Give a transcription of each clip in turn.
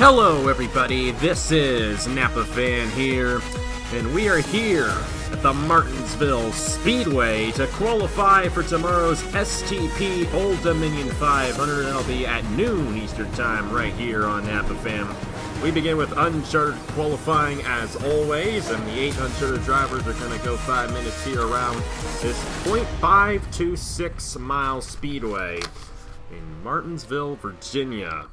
Hello everybody, this is Napa Fan here, and we are here at the Martinsville Speedway to qualify for tomorrow's STP Old Dominion 500, and it'll be at noon Eastern Time right here on Napa Fan. We begin with uncharted qualifying as always, and the 8 uncharted drivers are going to go 5 minutes here around this .526 mile speedway in Martinsville, Virginia.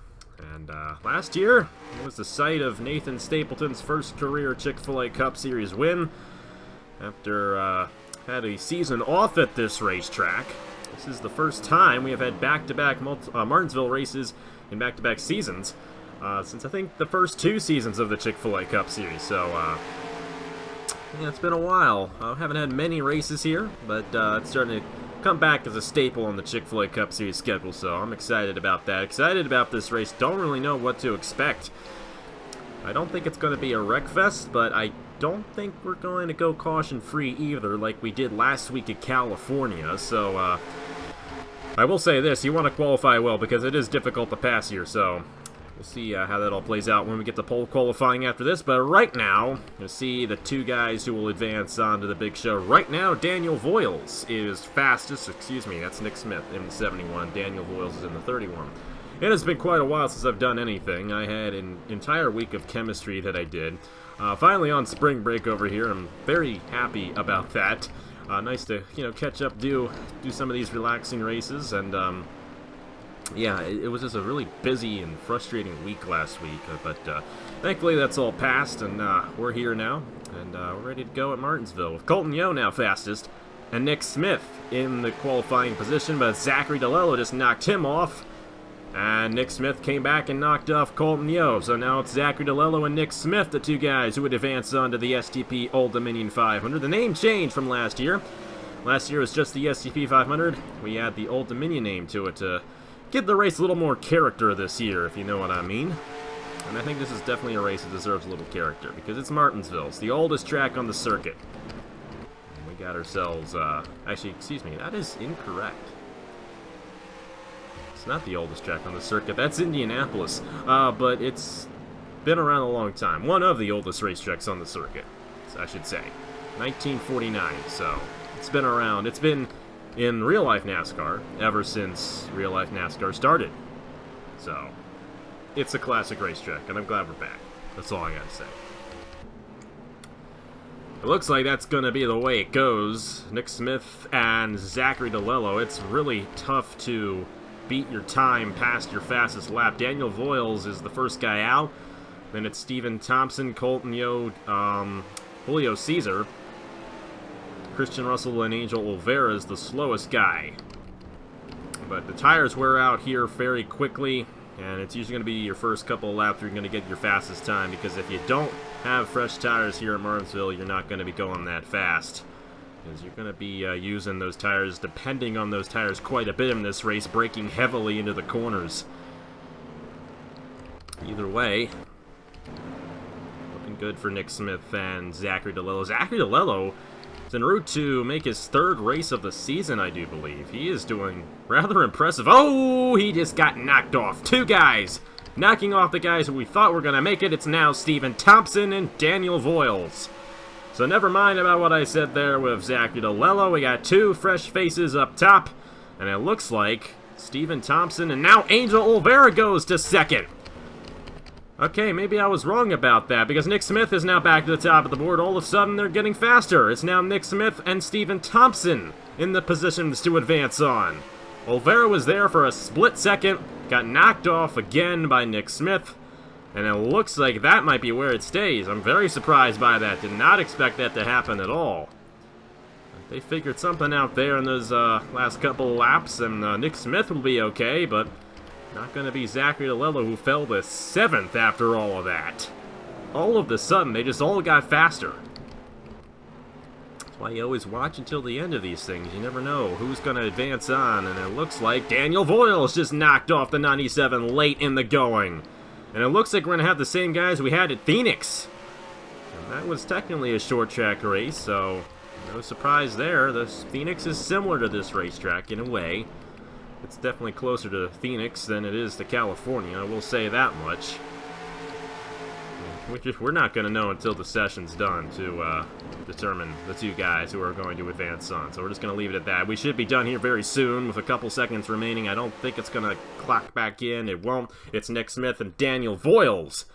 And last year, it was the site of Nathan Stapleton's first career Chick-fil-A Cup Series win. After had a season off at this racetrack, this is the first time we have had back-to-back Martinsville races in back-to-back seasons since I think the first 2 seasons of the Chick-fil-A Cup Series. So, yeah, it's been a while. I haven't had many races here, but it's starting to come back as a staple on the Chick-fil-A Cup Series schedule, so I'm excited about that. Excited about this race. Don't really know what to expect. I don't think it's going to be a wreck fest, but I don't think we're going to go caution-free either like we did last week at California, so I will say this, you want to qualify well because it is difficult to pass here, so we'll see how that all plays out when we get to pole qualifying after this. But right now, you'll see the 2 guys who will advance on to the big show. Right now, Daniel Voiles is fastest. Excuse me, that's Nick Smith in the 71. Daniel Voiles is in the 31. It has been quite a while since I've done anything. I had an entire week of chemistry that I did. Finally on spring break over here. I'm very happy about that. Nice to, catch up, do some of these relaxing races, and yeah, it was just a really busy and frustrating week last week, but thankfully that's all passed, and we're here now, and we're ready to go at Martinsville, with Colton Yo now fastest, and Nick Smith in the qualifying position, but Zachary DeLello just knocked him off, and Nick Smith came back and knocked off Colton Yo, so now it's Zachary DeLello and Nick Smith, the 2 guys who would advance on to the STP Old Dominion 500. The name changed from last year. Last year was just the STP 500. We add the Old Dominion name to it to give the race a little more character this year, if you know what I mean. And I think this is definitely a race that deserves a little character, because it's Martinsville. It's the oldest track on the circuit. And we got ourselves, actually, excuse me, that is incorrect. It's not the oldest track on the circuit. That's Indianapolis. But it's been around a long time. One of the oldest racetracks on the circuit, I should say. 1949, so it's been around. It's been in real-life NASCAR ever since real-life NASCAR started. So, it's a classic racetrack, and I'm glad we're back. That's all I gotta say. It looks like that's gonna be the way it goes. Nick Smith and Zachary DeLello. It's really tough to beat your time past your fastest lap. Daniel Voiles is the first guy out. Then it's Stephen Thompson, Colton Yo, Julio Caesar. Christian Russell and Angel Olvera is the slowest guy. But the tires wear out here very quickly, and it's usually going to be your first couple of laps you're going to get your fastest time, because if you don't have fresh tires here at Martinsville, you're not going to be going that fast. Because you're going to be using those tires, depending on those tires quite a bit in this race, braking heavily into the corners. Either way, looking good for Nick Smith and Zachary DeLello. Zachary DeLello is en route to make his 3rd race of the season, I do believe. He is doing rather impressive. Oh, he just got knocked off. 2 guys knocking off the guys who we thought were going to make it. It's now Stephen Thompson and Daniel Voiles. So never mind about what I said there with Zachary DeLello. We got 2 fresh faces up top, and it looks like Stephen Thompson and now Angel Olvera goes to 2nd. Okay, maybe I was wrong about that, because Nick Smith is now back to the top of the board. All of a sudden, they're getting faster. It's now Nick Smith and Stephen Thompson in the positions to advance on. Olvera was there for a split second, got knocked off again by Nick Smith, and it looks like that might be where it stays. I'm very surprised by that. Did not expect that to happen at all. They figured something out there in those last couple of laps, and Nick Smith will be okay, but not going to be Zachary DeLello, who fell to 7th after all of that. All of a sudden, they just all got faster. That's why you always watch until the end of these things. You never know who's going to advance on, and it looks like Daniel Voiles just knocked off the 97 late in the going. And it looks like we're going to have the same guys we had at Phoenix. And that was technically a short track race, so no surprise there. Phoenix is similar to this racetrack in a way. It's definitely closer to Phoenix than it is to California, I will say that much. we're not going to know until the session's done to determine the two guys who are going to advance on. So we're just going to leave it at that. We should be done here very soon with a couple seconds remaining. I don't think it's going to clock back in. It won't. It's Nick Smith and Daniel Voiles,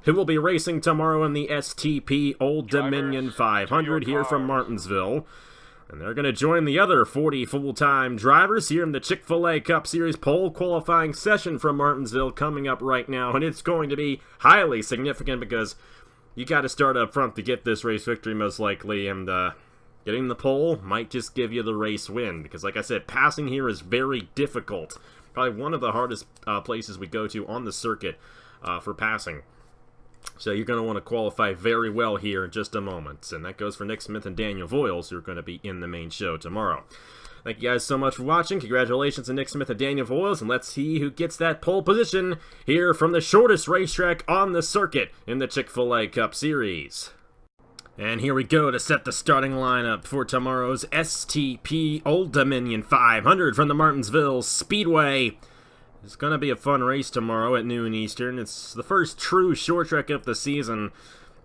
who will be racing tomorrow in the STP Old Dominion 500 here from Martinsville. And they're going to join the other 40 full-time drivers here in the Chick-fil-A Cup Series pole qualifying session from Martinsville coming up right now. And it's going to be highly significant because you got to start up front to get this race victory most likely. And getting the pole might just give you the race win. Because like I said, passing here is very difficult. Probably one of the hardest places we go to on the circuit for passing. So you're going to want to qualify very well here in just a moment. And that goes for Nick Smith and Daniel Voiles, who are going to be in the main show tomorrow. Thank you guys so much for watching. Congratulations to Nick Smith and Daniel Voiles. And let's see who gets that pole position here from the shortest racetrack on the circuit in the Chick-fil-A Cup Series. And here we go to set the starting lineup for tomorrow's STP Old Dominion 500 from the Martinsville Speedway. It's going to be a fun race tomorrow at noon Eastern. It's the first true short track of the season,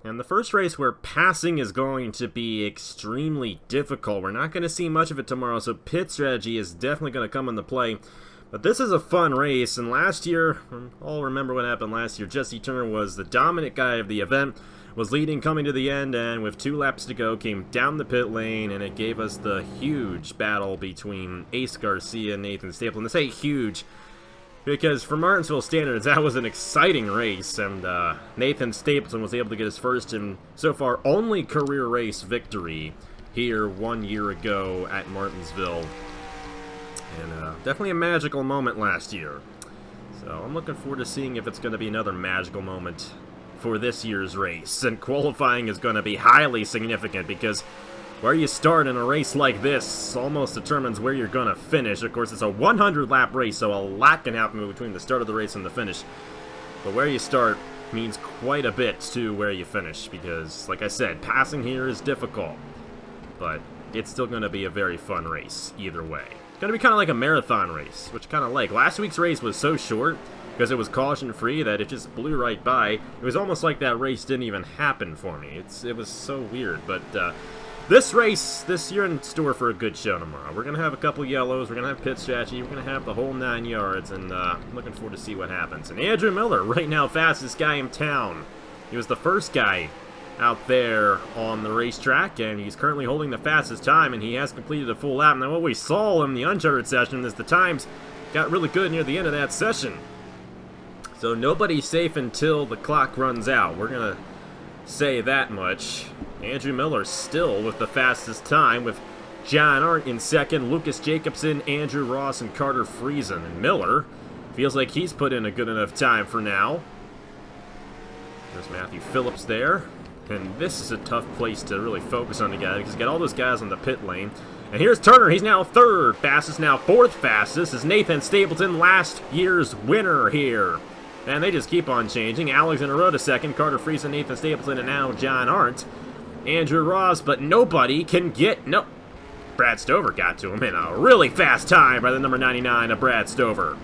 and the first race where passing is going to be extremely difficult. We're not going to see much of it tomorrow, so pit strategy is definitely going to come into play. But this is a fun race, and last year, I'll remember what happened last year. Jesse Turner was the dominant guy of the event, was leading coming to the end, and with 2 laps to go, came down the pit lane, and it gave us the huge battle between Ace Garcia and Nathan Stapleton. I say huge because for Martinsville standards, that was an exciting race, and Nathan Stapleton was able to get his first and so far only career race victory here 1 year ago at Martinsville. And definitely a magical moment last year. So I'm looking forward to seeing if it's going to be another magical moment for this year's race. And qualifying is going to be highly significant because where you start in a race like this almost determines where you're going to finish. Of course, it's a 100-lap race, so a lot can happen between the start of the race and the finish. But where you start means quite a bit to where you finish because, like I said, passing here is difficult. But it's still going to be a very fun race either way. It's going to be kind of like a marathon race, which kind of like. Last week's race was so short because it was caution-free that it just blew right by. It was almost like that race didn't even happen for me. It was so weird, but this race, you're in store for a good show tomorrow. We're going to have a couple yellows, we're going to have pit strategy, we're going to have the whole 9 yards, and I'm looking forward to see what happens. And Andrew Miller, right now, fastest guy in town. He was the first guy out there on the racetrack, and he's currently holding the fastest time, and he has completed a full lap. Now, what we saw in the uncharted session is the times got really good near the end of that session. So nobody's safe until the clock runs out. We're going to say that much. Andrew Miller still with the fastest time, with John Arndt in second, Lucas Jacobson, Andrew Ross, and Carter Friesen. And Miller feels like he's put in a good enough time for now. There's Matthew Phillips there. And this is a tough place to really focus on together because you got all those guys on the pit lane. And here's Turner. He's now third fastest, now fourth fastest. Is Nathan Stapleton, last year's winner here. And they just keep on changing. Alexander Rowe to second, Carter Friesen, Nathan Stapleton, and now John Arndt. Andrew Ross, but nobody can get... No. Brad Stover got to him in a really fast time by the number 99 of Brad Stover.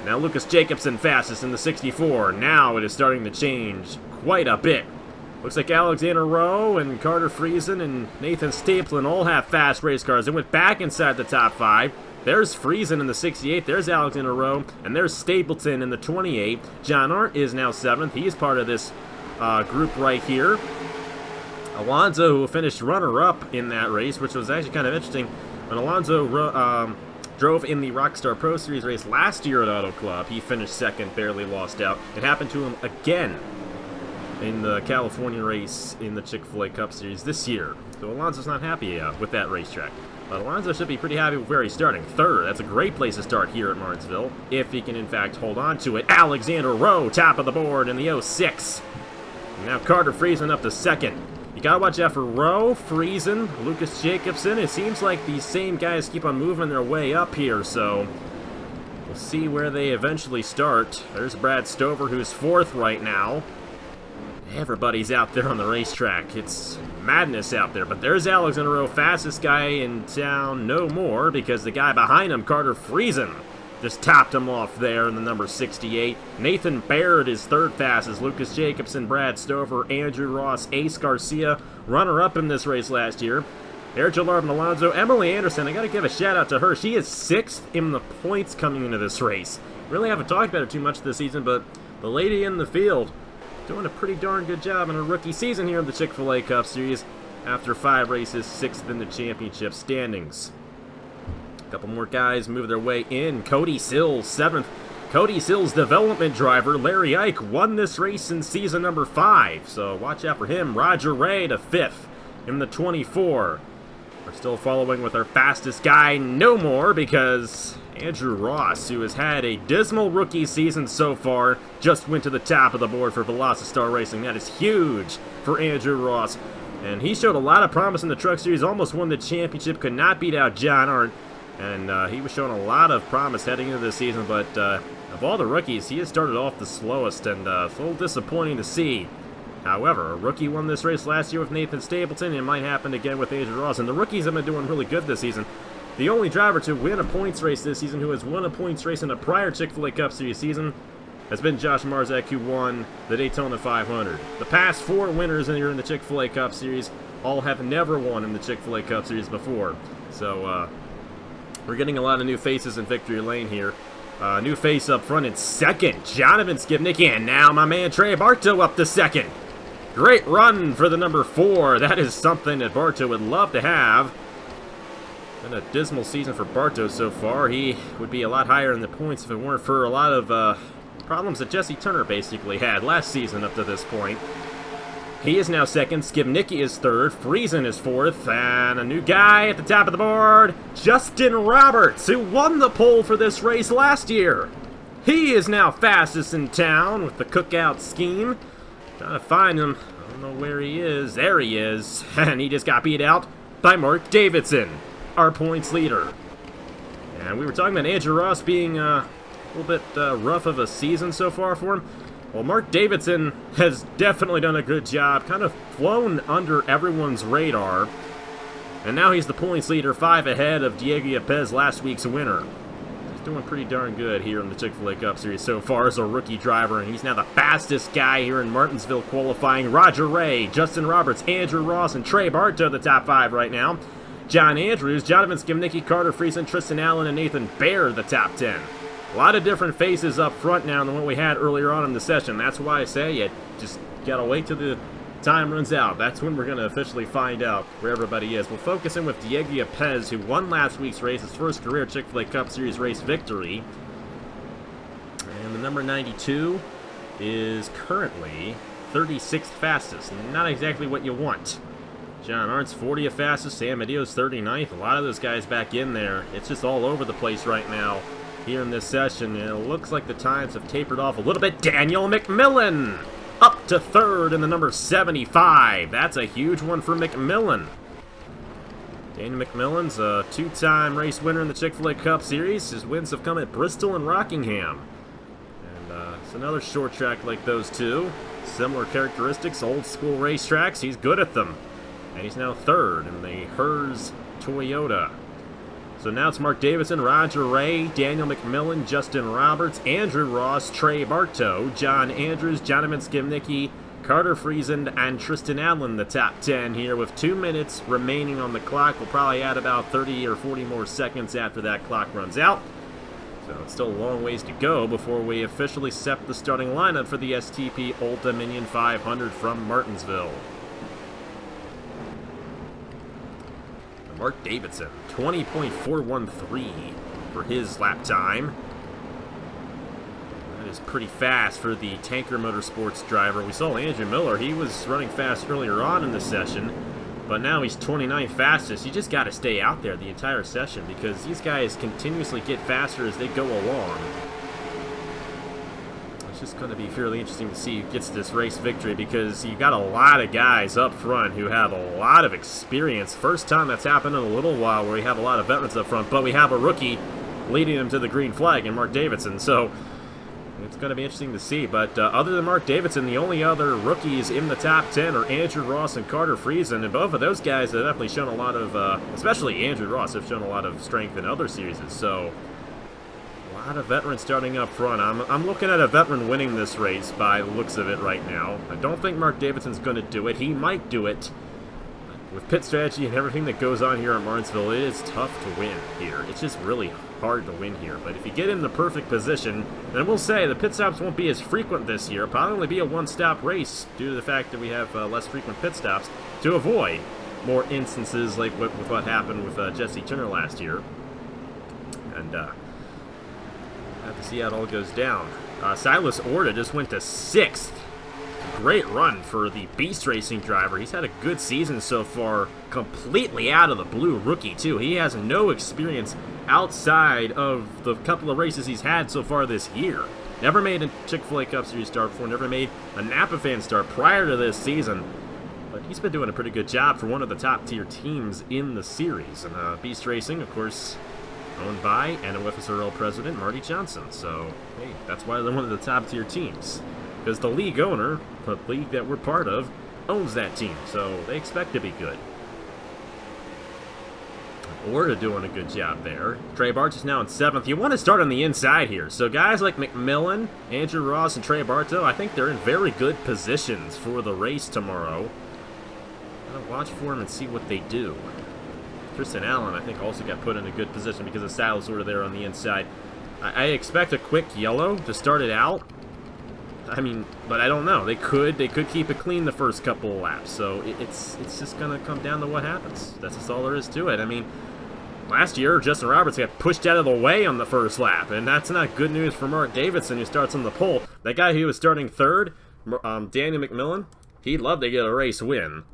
Now Lucas Jacobson fastest in the 64. Now it is starting to change quite a bit. Looks like Alexander Rowe and Carter Friesen and Nathan Stapleton all have fast race cars. They went back inside the top 5. There's Friesen in the 68, there's Alexander Rowe, and there's Stapleton in the 28. John Arndt is now 7th. He's part of this group right here. Alonso, who finished runner-up in that race, which was actually kind of interesting. When Alonso drove in the Rockstar Pro Series race last year at Auto Club, he finished second, barely lost out. It happened to him again in the California race in the Chick-fil-A Cup Series this year. So Alonso's not happy with that racetrack. But Alonso should be pretty happy with where he's starting. Third, that's a great place to start here at Martinsville, if he can in fact hold on to it. Alexander Rowe, top of the board in the 06. And now Carter Friesen up to second. You gotta watch out for Rowe, Friesen, Lucas Jacobson. It seems like these same guys keep on moving their way up here, so we'll see where they eventually start. There's Brad Stover, who's 4th right now. Everybody's out there on the racetrack. It's madness out there. But there's Alexander Rowe, fastest guy in town, no more, because the guy behind him, Carter Friesen, just topped him off there in the number 68. Nathan Baird is third fastest. Lucas Jacobson, Brad Stover, Andrew Ross, Ace Garcia, runner-up in this race last year. Erja Larvin Alonso, Emily Anderson, I got to give a shout-out to her. She is 6th in the points coming into this race. Really haven't talked about her too much this season, but the lady in the field doing a pretty darn good job in her rookie season here in the Chick-fil-A Cup Series. After 5 races, 6th in the championship standings. A couple more guys move their way in. Cody Sills, 7th. Cody Sills' development driver, Larry Ike, won this race in season number 5, so watch out for him. Roger Ray to 5th in the 24. We're still following with our fastest guy no more because Andrew Ross, who has had a dismal rookie season so far, just went to the top of the board for Velocity Racing. That is huge for Andrew Ross. And he showed a lot of promise in the Truck Series, almost won the championship, could not beat out John Arndt. And he was showing a lot of promise heading into this season, but of all the rookies, he has started off the slowest, and it's a little disappointing to see. However, a rookie won this race last year with Nathan Stapleton, and it might happen again with Andrew Ross. And the rookies have been doing really good this season. The only driver to win a points race this season who has won a points race in a prior Chick-fil-A Cup Series season has been Josh Marzak, who won the Daytona 500. The past 4 winners here in the Chick-fil-A Cup Series all have never won in the Chick-fil-A Cup Series before. So, we're getting a lot of new faces in victory lane here. New face up front in second, Jonathan Skibnicki, and now my man Trey Bartow up to second. Great run for the number 4. That is something that Bartow would love to have. Been a dismal season for Bartow so far. He would be a lot higher in the points if it weren't for a lot of problems that Jesse Turner basically had last season up to this point. He is now second. Skibnicki is third. Friesen is fourth. And a new guy at the top of the board, Justin Roberts, who won the pole for this race last year. He is now fastest in town with the cookout scheme. Trying to find him. I don't know where he is. There he is. And he just got beat out by Mark Davidson, our points leader. And we were talking about Andrew Ross being a little bit rough of a season so far for him. Well, Mark Davidson has definitely done a good job, kind of flown under everyone's radar. And now he's the points leader, 5 ahead of Diego Yepes, last week's winner. Doing pretty darn good here in the Chick-fil-A Cup Series so far as a rookie driver, and he's now the fastest guy here in Martinsville qualifying. Roger Ray, Justin Roberts, Andrew Ross, and Trey Bartow, the top 5 right now. John Andrews, Jonathan Skibnicki, Carter Friesen, Tristan Allen, and Nathan Baird, the top 10. A lot of different faces up front now than what we had earlier on in the session. That's why I say you just gotta wait till the time runs out. That's when we're going to officially find out where everybody is. We'll focus in with Diego Yepes, who won last week's race, his first career Chick-fil-A Cup Series race victory. And the number 92 is currently 36th fastest. Not exactly what you want. John Arndt's 40th fastest, Sam Medio's 39th. A lot of those guys back in there. It's just all over the place right now here in this session. And it looks like the times have tapered off a little bit. Daniel McMillan up to 3rd in the number 75. That's a huge one for McMillan. Daniel McMillan's a 2-time race winner in the Chick-fil-A Cup Series. His wins have come at Bristol and Rockingham. And it's another short track like those two. Similar characteristics, old school racetracks. He's good at them. And he's now 3rd in the Herz Toyota. So now it's Mark Davidson, Roger Ray, Daniel McMillan, Justin Roberts, Andrew Ross, Trey Bartow, John Andrews, Jonathan Skibnicki, Carter Friesen, and Tristan Allen, the top 10 here with 2 minutes remaining on the clock. We'll probably add about 30 or 40 more seconds after that clock runs out. So it's still a long ways to go before we officially set the starting lineup for the STP Old Dominion 500 from Martinsville. Mark Davidson, 20.413 for his lap time. That is pretty fast for the Tanker Motorsports driver. We saw Andrew Miller. He was running fast earlier on in the session, but now he's 29th fastest. You just got to stay out there the entire session because these guys continuously get faster as they go along. It's just going to be fairly interesting to see who gets this race victory because you got a lot of guys up front who have a lot of experience. First time that's happened in a little while where we have a lot of veterans up front, but we have a rookie leading them to the green flag in Mark Davidson. So it's going to be interesting to see. But other than Mark Davidson, the only other rookies in the top 10 are Andrew Ross and Carter Friesen, and both of those guys have definitely shown a lot of, especially Andrew Ross, have shown a lot of strength in other series. So A lot of veterans starting up front. I'm looking at a veteran winning this race by the looks of it right now. I don't think Mark Davidson's going to do it. He might do it. With pit strategy and everything that goes on here at Martinsville, it is tough to win here. It's just really hard to win here. But if you get in the perfect position, and I will say the pit stops won't be as frequent this year. It'll probably only be a one-stop race due to the fact that we have less frequent pit stops to avoid more instances like with what happened with Jesse Turner last year. And have to see how it all goes down. Silas Orta just went to 6th. Great run for the Beast Racing driver. He's had a good season so far, completely out of the blue rookie, too. He has no experience outside of the couple of races he's had so far this year. Never made a Chick-fil-A Cup Series start before, never made a Napa fan start prior to this season. But he's been doing a pretty good job for one of the top-tier teams in the series. And Beast Racing, of course, owned by NOFSRL president Marty Johnson. So, hey, that's why they're one of the top-tier teams. Because the league owner, the league that we're part of, owns that team, so they expect to be good. Orta doing a good job there. Trey Bartow is now in 7th. You want to start on the inside here. So guys like McMillan, Andrew Ross, and Trey Bartow, I think they're in very good positions for the race tomorrow. I'm going to watch for them and see what they do. Tristan Allen, I think, also got put in a good position because of Silas Orta there on the inside. I expect a quick yellow to start it out. I mean, but I don't know. They could keep it clean the first couple of laps. So it's just gonna come down to what happens. That's just all there is to it. I mean, last year Justin Roberts got pushed out of the way on the first lap, and that's not good news for Mark Davidson, who starts on the pole. That guy who was starting 3rd, Daniel McMillan, he'd love to get a race win.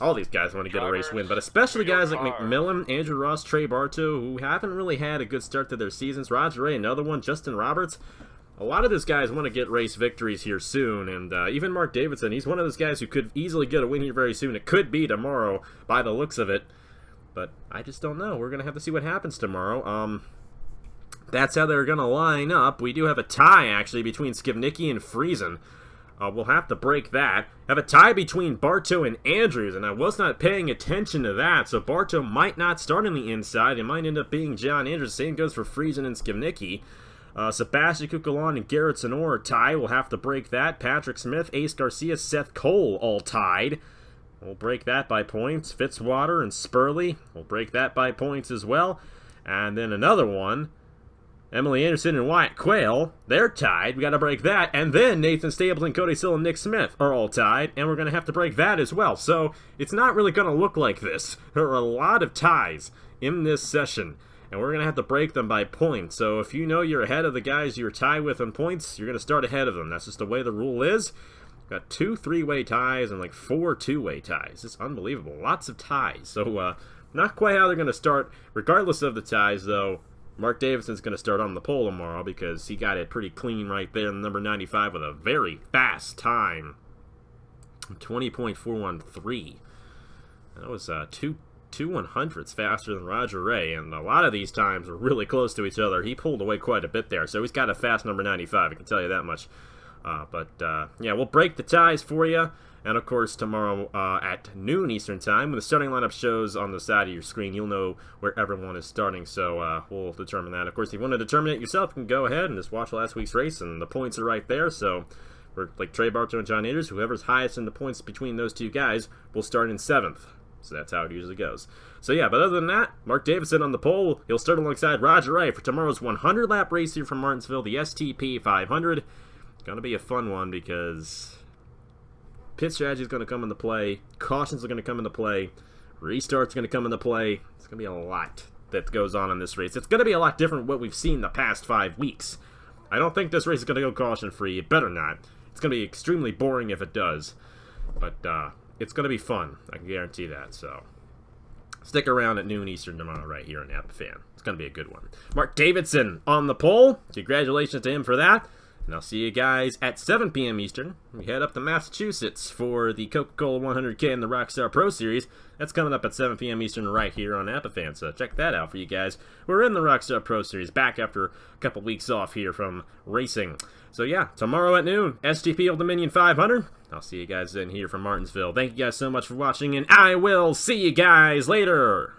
All these guys want to get a race win, but especially guys like McMillan, Andrew Ross, Trey Bartow, who haven't really had a good start to their seasons. Roger Ray, another one. Justin Roberts. A lot of those guys want to get race victories here soon, and even Mark Davidson, he's one of those guys who could easily get a win here very soon. It could be tomorrow by the looks of it, but I just don't know. We're going to have to see what happens tomorrow. That's how they're going to line up. We do have a tie, actually, between Skibnicki and Friesen. We'll have to break that. Have a tie between Bartow and Andrews, and I was not paying attention to that, so Bartow might not start on the inside. It might end up being John Andrews. Same goes for Friesen and Skibnicki. Sebastian Cucalon and Garrett Sonora tie. We'll have to break that. Patrick Smith, Ace Garcia, Seth Cole all tied. We'll break that by points. Fitzwater and Spurley, we'll break that by points as well. And then another one, Emily Anderson and Wyatt Quayle, they're tied. We got to break that. And then Nathan Stapleton, Cody Sill, and Nick Smith are all tied, and we're going to have to break that as well. So it's not really going to look like this. There are a lot of ties in this session, and we're going to have to break them by points. So if you know you're ahead of the guys you're tied with in points, you're going to start ahead of them. That's just the way the rule is. We've got 2 3-way ties and like 4 2-way ties. It's unbelievable. Lots of ties. So not quite how they're going to start. Regardless of the ties, though, Mark Davidson's going to start on the pole tomorrow because he got it pretty clean right there in number 95 with a very fast time. 20.413. That was 2 100ths faster than Roger Ray, and a lot of these times were really close to each other. He pulled away quite a bit there, so he's got a fast number 95, I can tell you that much. Yeah, we'll break the ties for you, and of course tomorrow at noon Eastern Time, when the starting lineup shows on the side of your screen, you'll know where everyone is starting, so we'll determine that. Of course, if you want to determine it yourself, you can go ahead and just watch last week's race, and the points are right there, so for like Trey Bartow and John Andrews, whoever's highest in the points between those two guys will start in 7th. So that's how it usually goes. So yeah, but other than that, Mark Davidson on the pole. He'll start alongside Roger Ray for tomorrow's 100-lap race here from Martinsville, the STP 500. It's going to be a fun one because pit strategy is going to come into play. Cautions are going to come into play. Restarts are going to come into play. It's going to be a lot that goes on in this race. It's going to be a lot different from what we've seen the past 5 weeks. I don't think this race is going to go caution-free. It better not. It's going to be extremely boring if it does. But, it's going to be fun. I can guarantee that. So, stick around at noon Eastern tomorrow right here on Napa Fan. It's going to be a good one. Mark Davidson on the pole. Congratulations to him for that. And I'll see you guys at 7 p.m. Eastern. We head up to Massachusetts for the Coca-Cola 100K and the Rockstar Pro Series. That's coming up at 7 p.m. Eastern right here on Napa Fan. So check that out for you guys. We're in the Rockstar Pro Series, back after a couple weeks off here from racing. So yeah, tomorrow at noon, STP Old Dominion 500. I'll see you guys in here from Martinsville. Thank you guys so much for watching, and I will see you guys later.